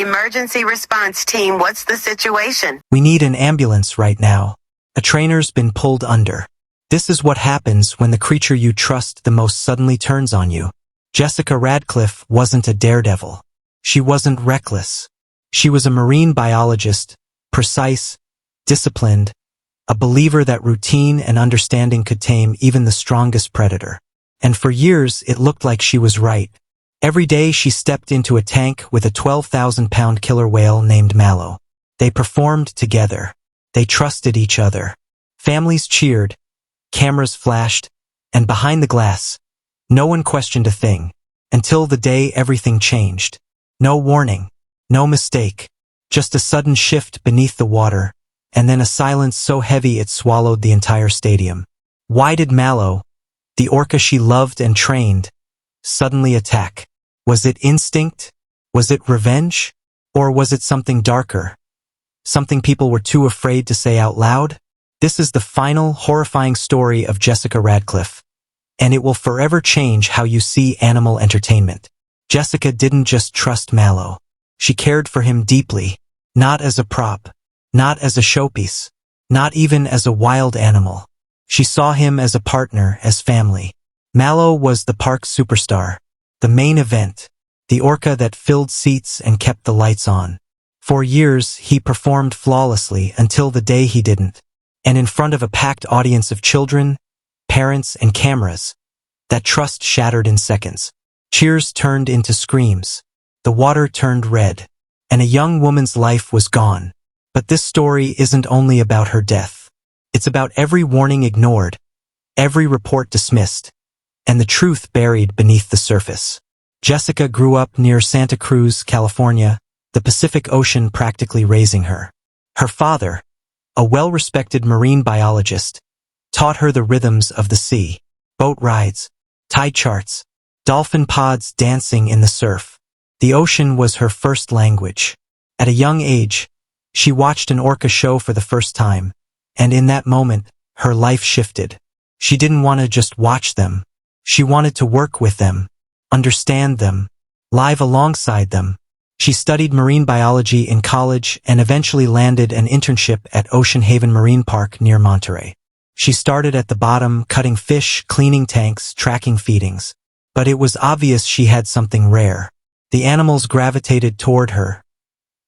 Emergency response team, what's the situation? We need an ambulance right now. A trainer's been pulled under. This is what happens when the creature you trust the most suddenly turns on you. Jessica Radcliffe wasn't a daredevil. She wasn't reckless. She was a marine biologist, precise, disciplined, a believer that routine and understanding could tame even the strongest predator. And for years, it looked like she was right. Every day she stepped into a tank with a 12,000-pound killer whale named Malow. They performed together. They trusted each other. Families cheered, cameras flashed, and behind the glass, no one questioned a thing, until the day everything changed. No warning, no mistake, just a sudden shift beneath the water, and then a silence so heavy it swallowed the entire stadium. Why did Malow, the orca she loved and trained, suddenly attack? Was it instinct? Was it revenge? Or was it something darker? Something people were too afraid to say out loud? This is the final, horrifying story of Jessica Radcliffe, and it will forever change how you see animal entertainment. Jessica didn't just trust Malow. She cared for him deeply, not as a prop, not as a showpiece, not even as a wild animal. She saw him as a partner, as family. Malow was the park's superstar, the main event, the orca that filled seats and kept the lights on. For years, he performed flawlessly until the day he didn't. And in front of a packed audience of children, parents, and cameras, that trust shattered in seconds. Cheers turned into screams. The water turned red, and a young woman's life was gone. But this story isn't only about her death. It's about every warning ignored, every report dismissed, and the truth buried beneath the surface. Jessica grew up near Santa Cruz, California, the Pacific Ocean practically raising her. Her father, a well-respected marine biologist, taught her the rhythms of the sea, boat rides, tide charts, dolphin pods dancing in the surf. The ocean was her first language. At a young age, she watched an orca show for the first time, and in that moment, her life shifted. She didn't want to just watch them. She wanted to work with them, understand them, live alongside them. She studied marine biology in college and eventually landed an internship at Ocean Haven Marine Park near Monterey. She started at the bottom, cutting fish, cleaning tanks, tracking feedings. But it was obvious she had something rare. The animals gravitated toward her,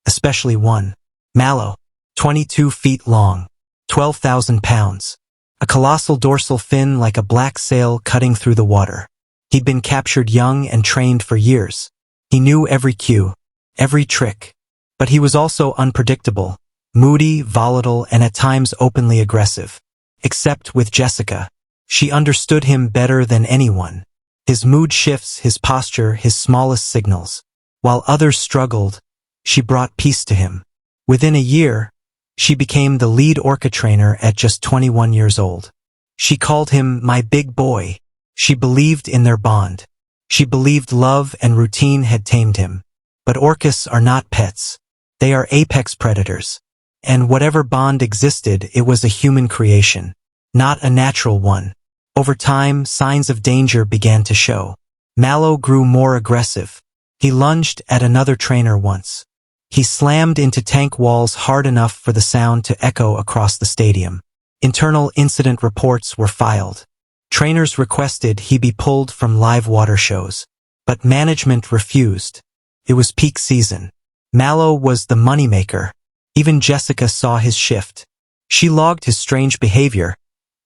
especially one, Malow, 22 feet long, 12,000 pounds, a colossal dorsal fin like a black sail cutting through the water. He'd been captured young and trained for years. He knew every cue, every trick. But he was also unpredictable, moody, volatile, and at times openly aggressive. Except with Jessica. She understood him better than anyone. His mood shifts, his posture, his smallest signals. While others struggled, she brought peace to him. Within a year, she became the lead orca trainer at just 21 years old. She called him my big boy. She believed in their bond. She believed love and routine had tamed him. But orcas are not pets. They are apex predators. And whatever bond existed, it was a human creation, not a natural one. Over time, signs of danger began to show. Malow grew more aggressive. He lunged at another trainer once. He slammed into tank walls hard enough for the sound to echo across the stadium. Internal incident reports were filed. Trainers requested he be pulled from live water shows. But management refused. It was peak season. Malow was the moneymaker. Even Jessica saw his shift. She logged his strange behavior,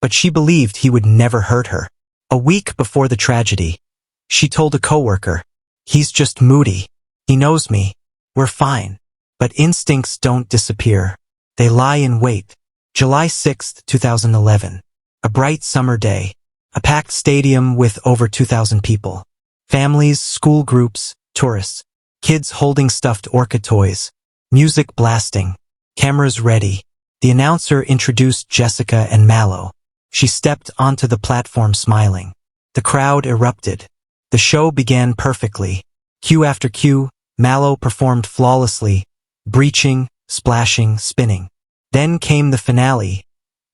but she believed he would never hurt her. A week before the tragedy, she told a coworker, "He's just moody. He knows me. We're fine." But instincts don't disappear. They lie in wait. July 6, 2011. A bright summer day. A packed stadium with over 2,000 people. Families, school groups, tourists. Kids holding stuffed orca toys. Music blasting. Cameras ready. The announcer introduced Jessica and Malow. She stepped onto the platform smiling. The crowd erupted. The show began perfectly. Cue after cue, Malow performed flawlessly, breaching, splashing, spinning. Then came the finale,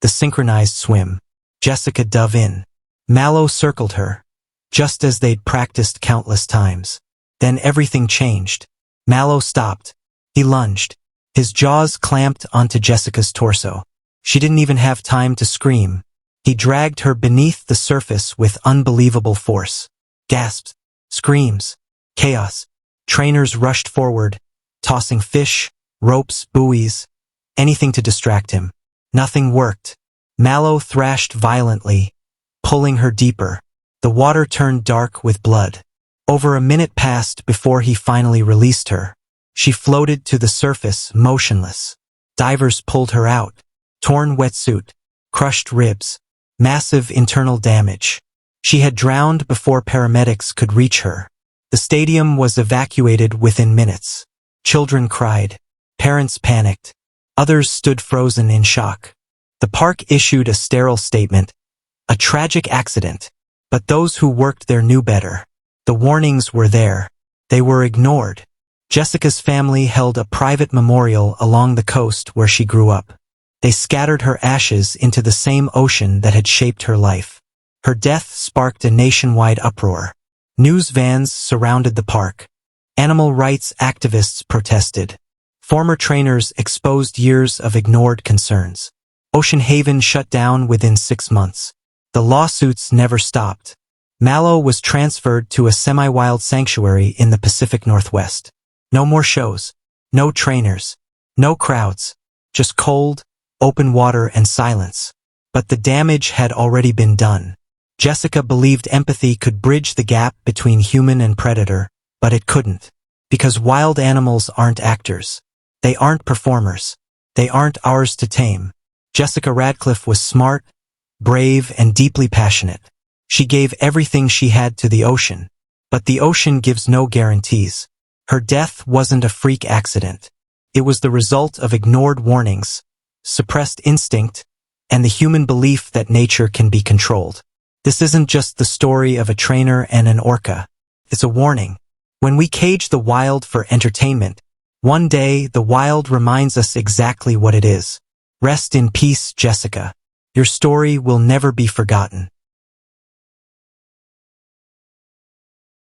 the synchronized swim. Jessica dove in. Malow circled her, just as they'd practiced countless times. Then everything changed. Malow stopped, He lunged. His jaws clamped onto Jessica's torso. She didn't even have time to scream. He dragged her beneath the surface with unbelievable force. Gasps, screams, chaos. Trainers rushed forward, tossing fish, ropes, buoys, anything to distract him. Nothing worked. Malow thrashed violently, pulling her deeper. The water turned dark with blood. Over a minute passed before he finally released her. She floated to the surface, motionless. Divers pulled her out. Torn wetsuit, crushed ribs, massive internal damage. She had drowned before paramedics could reach her. The stadium was evacuated within minutes. Children cried. Parents panicked. Others stood frozen in shock. The park issued a sterile statement. A tragic accident. But those who worked there knew better. The warnings were there. They were ignored. Jessica's family held a private memorial along the coast where she grew up. They scattered her ashes into the same ocean that had shaped her life. Her death sparked a nationwide uproar. News vans surrounded the park. Animal rights activists protested. Former trainers exposed years of ignored concerns. Ocean Haven shut down within 6 months. The lawsuits never stopped. Malow was transferred to a semi-wild sanctuary in the Pacific Northwest. No more shows. No trainers. No crowds. Just cold, open water and silence. But the damage had already been done. Jessica believed empathy could bridge the gap between human and predator, but it couldn't. Because wild animals aren't actors. They aren't performers. They aren't ours to tame. Jessica Radcliffe was smart, brave, and deeply passionate. She gave everything she had to the ocean. But the ocean gives no guarantees. Her death wasn't a freak accident. It was the result of ignored warnings, suppressed instinct, and the human belief that nature can be controlled. This isn't just the story of a trainer and an orca. It's a warning. When we cage the wild for entertainment, one day the wild reminds us exactly what it is. Rest in peace, Jessica. Your story will never be forgotten.